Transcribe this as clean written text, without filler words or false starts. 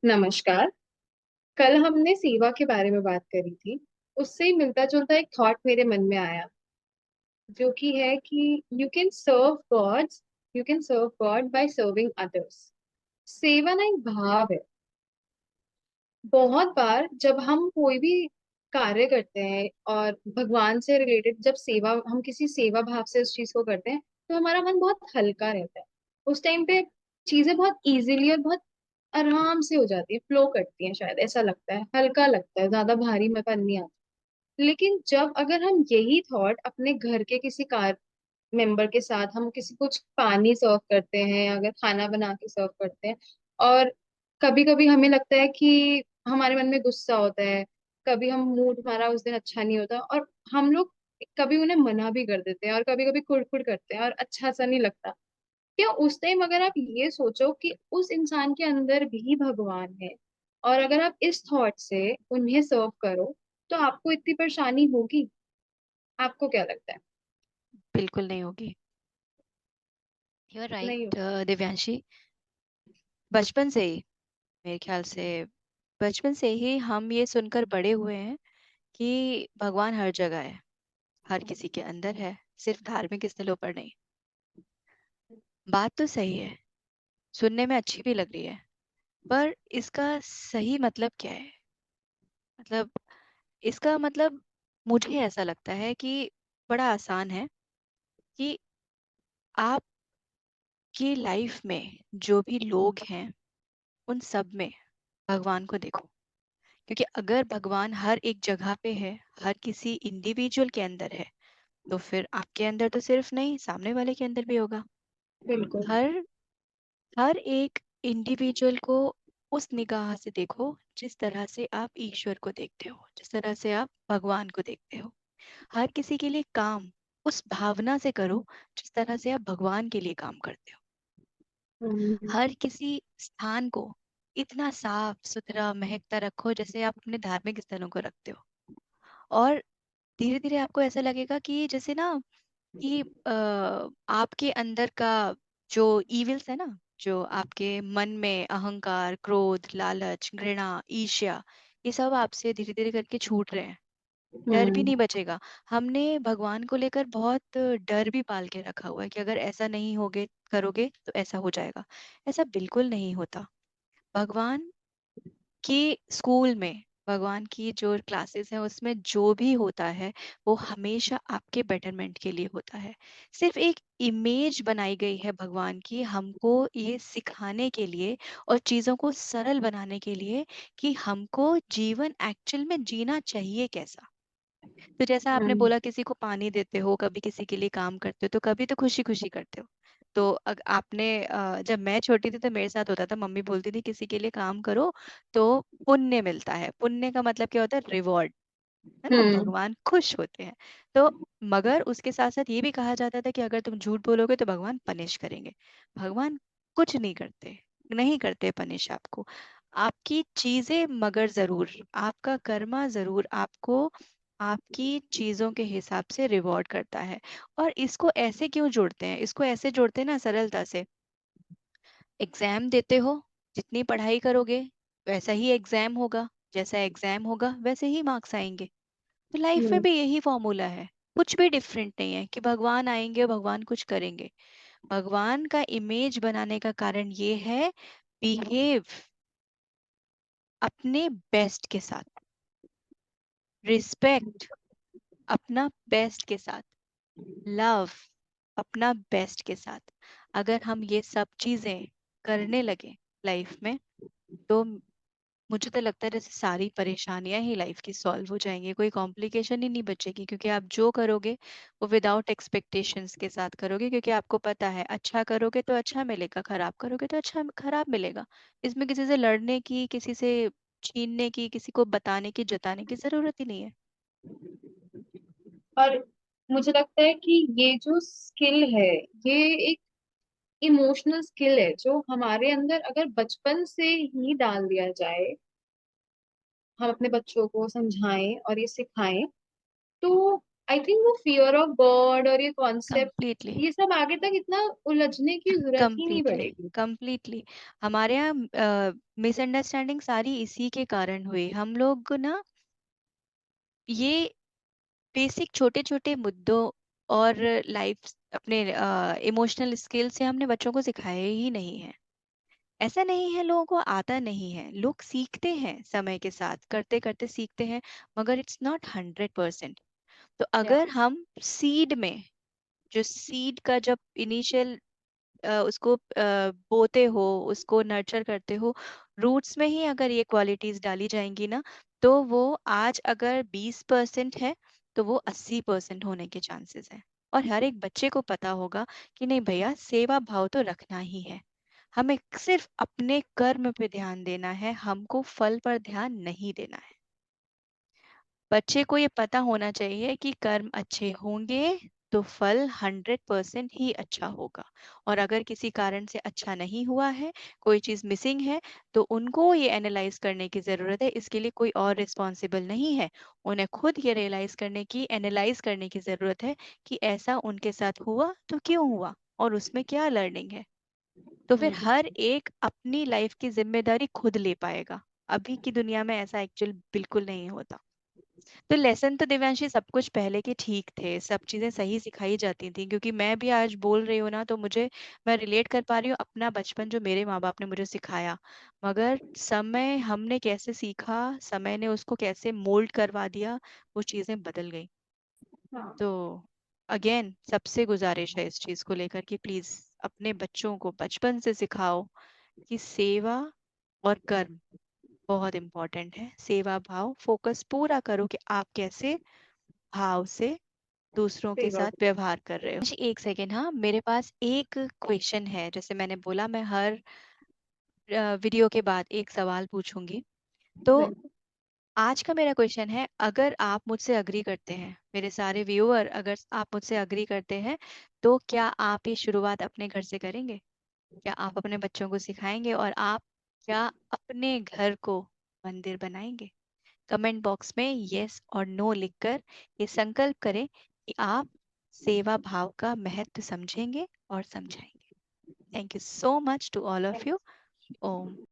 नमस्कार। कल हमने सेवा के बारे में बात करी थी। उससे ही मिलता जुलता एक थॉट मेरे मन में आया, जो कि है कि you can serve God by serving others. सेवा ना एक भाव है। बहुत बार जब हम कोई भी कार्य करते हैं और भगवान से रिलेटेड जब सेवा हम किसी सेवा भाव से उस चीज को करते हैं, तो हमारा मन बहुत हल्का रहता है। उस टाइम पे चीजें बहुत इजीली और बहुत आराम से हो जाती है, फ्लो करती हैं, शायद ऐसा लगता है, हल्का लगता है, ज्यादा भारी में नहीं आता। लेकिन जब अगर हम यही थॉट अपने घर के किसी कार मेंबर के साथ, हम किसी कुछ पानी सर्व करते हैं या अगर खाना बना के सर्व करते हैं, और कभी कभी हमें लगता है कि हमारे मन में गुस्सा होता है, कभी हम मूड हमारा उस दिन अच्छा नहीं होता, और हम लोग कभी उन्हें मना भी कर देते हैं और कभी कभी कुड़कुड़ करते हैं और अच्छा सा नहीं लगता। क्या उस टाइम अगर आप ये सोचो कि उस इंसान के अंदर भी भगवान है, और अगर आप इस थॉट से उन्हें सर्व करो, तो आपको इतनी परेशानी होगी? आपको क्या लगता है? बिल्कुल नहीं होगी। यू आर नहीं राइट होगी। दिव्यांशी। बचपन से ही, मेरे ख्याल से बचपन से ही हम ये सुनकर बड़े हुए हैं कि भगवान हर जगह है, हर किसी के अंदर है, सिर्फ धार्मिक स्थलों पर नहीं। बात तो सही है, सुनने में अच्छी भी लग रही है, पर इसका सही मतलब क्या है? मतलब इसका मतलब, मुझे ऐसा लगता है कि बड़ा आसान है कि आपकी लाइफ में जो भी लोग हैं उन सब में भगवान को देखो। क्योंकि अगर भगवान हर एक जगह पे है, हर किसी इंडिविजुअल के अंदर है, तो फिर आपके अंदर तो सिर्फ नहीं, सामने वाले के अंदर भी होगा। बिल्कुल। हर हर एक इंडिविजुअल को उस निगाह से देखो जिस तरह से आप ईश्वर को देखते हो, जिस तरह से आप भगवान को देखते हो। हर किसी के लिए काम उस भावना से करो जिस तरह से आप भगवान के लिए काम करते हो। हम्म। हर किसी स्थान को इतना साफ सुथरा महकता रखो जैसे आप अपने धार्मिक स्थलों को रखते हो। और धीरे धीरे आपको ऐसा लगेगा कि जैसे ना, कि आपके अंदर का जो इविल्स है ना, जो आपके मन में अहंकार, क्रोध, लालच, घृणा, ईर्ष्या, ये सब आपसे धीरे धीरे करके छूट रहे हैं। डर भी हम्म। नहीं बचेगा। हमने भगवान को लेकर बहुत डर भी पाल के रखा हुआ है कि अगर ऐसा नहीं होगे करोगे तो ऐसा हो जाएगा। ऐसा बिल्कुल नहीं होता। भगवान कि स्कूल में, भगवान की जो क्लासेस हैं उसमें जो भी होता है वो हमेशा आपके बेटरमेंट के लिए होता है। सिर्फ एक इमेज बनाई गई है भगवान की हमको ये सिखाने के लिए और चीजों को सरल बनाने के लिए कि हमको जीवन एक्चुअल में जीना चाहिए कैसा। तो जैसा आपने हम्म। बोला, किसी को पानी देते हो, कभी किसी के लिए काम करते हो, तो कभी तो खुशी खुशी करते हो। तो आपने जब मैं छोटी थी तो मेरे साथ होता था, मम्मी बोलती थी किसी के लिए काम करो तो पुण्य मिलता है। पुण्य का मतलब क्या होता है? रिवॉर्ड, है ना, हम्म। भगवान खुश होते हैं। तो मगर उसके साथ साथ ये भी कहा जाता था कि अगर तुम झूठ बोलोगे तो भगवान पनिश करेंगे। भगवान कुछ नहीं करते, नहीं करते पनिश आपको। आपकी चीजें मगर जरूर, आपका कर्मा जरूर आपको आपकी चीजों के हिसाब से रिवॉर्ड करता है। और इसको ऐसे क्यों जोड़ते हैं? इसको ऐसे जोड़ते हैं ना सरलता से। एग्जाम देते हो, जितनी पढ़ाई करोगे वैसा ही एग्जाम होगा, जैसा एग्जाम होगा वैसे ही मार्क्स आएंगे। तो लाइफ में हम्म। भी यही फॉर्मूला है। कुछ भी डिफरेंट नहीं है कि भगवान आएंगे और भगवान कुछ करेंगे। भगवान का इमेज बनाने का कारण ये है, बिहेव अपने बेस्ट के साथ, रिस्पेक्ट अपना बेस्ट के साथ, लव अपना बेस्ट के साथ। अगर हम ये सब चीजें करने लगे लाइफ में, तो मुझे तो लगता है जैसे सारी परेशानियां ही लाइफ की सॉल्व हो जाएंगी, कोई कॉम्प्लिकेशन ही नहीं बचेगी। क्योंकि आप जो करोगे वो विदाउट एक्सपेक्टेशंस के साथ करोगे, क्योंकि आपको पता है अच्छा करोगे तो अच्छा मिलेगा, खराब करोगे तो अच्छा खराब मिलेगा। इसमें किसी से लड़ने की, किसी से छीनने की, किसी को बताने की, जताने की जरूरत ही नहीं है। और मुझे लगता है कि ये जो स्किल है, ये एक इमोशनल स्किल है जो हमारे अंदर अगर बचपन से ही डाल दिया जाए, हम अपने बच्चों को समझाएं और ये सिखाएं, तो आई थिंक वो फियर ऑफ गॉड और ये कॉन्सेप्ट, कंप्लीटली, ये सब आगे तक इतना उलझने की जरूरत ही नहीं कंप्लीटली, पड़ेगी। कंप्लीटली। हमारे यहाँ मिसअंडरस्टैंडिंग सारी इसी के कारण हुई। हम लोग ना ये बेसिक छोटे छोटे मुद्दों और लाइफ अपने इमोशनल स्किल से हमने बच्चों को सिखाए ही नहीं है। ऐसा नहीं है लोगों को आता नहीं है, लोग सीखते हैं, समय के साथ करते करते सीखते हैं, मगर इट्स नॉट 100%। तो या अगर हम सीड में, जो सीड का जब इनिशियल उसको बोते हो, उसको नर्चर करते हो, रूट्स में ही अगर ये क्वालिटीज डाली जाएंगी ना, तो वो आज अगर 20% है तो वो 80% होने के चांसेस है। और हर एक बच्चे को पता होगा कि नहीं भैया, सेवा भाव तो रखना ही है, हमें सिर्फ अपने कर्म पे ध्यान देना है, हमको फल पर ध्यान नहीं देना है। बच्चे को ये पता होना चाहिए कि कर्म अच्छे होंगे तो फल 100% ही अच्छा होगा। और अगर किसी कारण से अच्छा नहीं हुआ है, कोई चीज मिसिंग है, तो उनको ये एनालाइज करने की जरूरत है। इसके लिए कोई और रिस्पॉन्सिबल नहीं है, उन्हें खुद ये रियलाइज करने की, एनालाइज करने की जरूरत है कि ऐसा उनके साथ हुआ तो क्यों हुआ और उसमें क्या लर्निंग है। तो फिर हर एक अपनी लाइफ की जिम्मेदारी खुद ले पाएगा। अभी की दुनिया में ऐसा एक्चुअल बिल्कुल नहीं होता। तो लेसन तो दिव्यांशी सब कुछ पहले के ठीक थे, सब चीजें सही सिखाई जाती थी, क्योंकि मैं भी आज बोल रही हूँ ना, तो मुझे, मैं रिलेट कर पा रही हूँ अपना बचपन जो मेरे माँ बाप ने मुझे सिखाया। मगर समय हमने कैसे सीखा, समय ने उसको कैसे मोल्ड करवा दिया, वो चीजें बदल गई। हाँ। तो अगेन सबसे गुजारिश है इस चीज को लेकर कि प्लीज अपने बच्चों को बचपन से सिखाओ कि सेवा और कर्म बहुत इंपॉर्टेंट है। सेवा भाव, फोकस पूरा करो कि आप कैसे भाव से दूसरों के सही साथ बात। व्यवहार कर रहे हो। मुझे एक सेकेंड, हाँ मेरे पास एक क्वेश्चन है। जैसे मैंने बोला, मैं हर वीडियो के बाद एक सवाल पूछूंगी। तो बिल्कुल। आज का मेरा क्वेश्चन है, अगर आप मुझसे अग्री करते हैं, मेरे सारे व्यूअर अगर आप मुझसे अग्री करते हैं, तो क्या आप ये शुरुआत अपने घर से करेंगे? क्या आप अपने बच्चों को सिखाएंगे और आप क्या अपने घर को मंदिर बनाएंगे? कमेंट बॉक्स में यस और नो लिखकर ये संकल्प करें कि आप सेवा भाव का महत्व समझेंगे और समझाएंगे। Thank you so much to all of you. Om.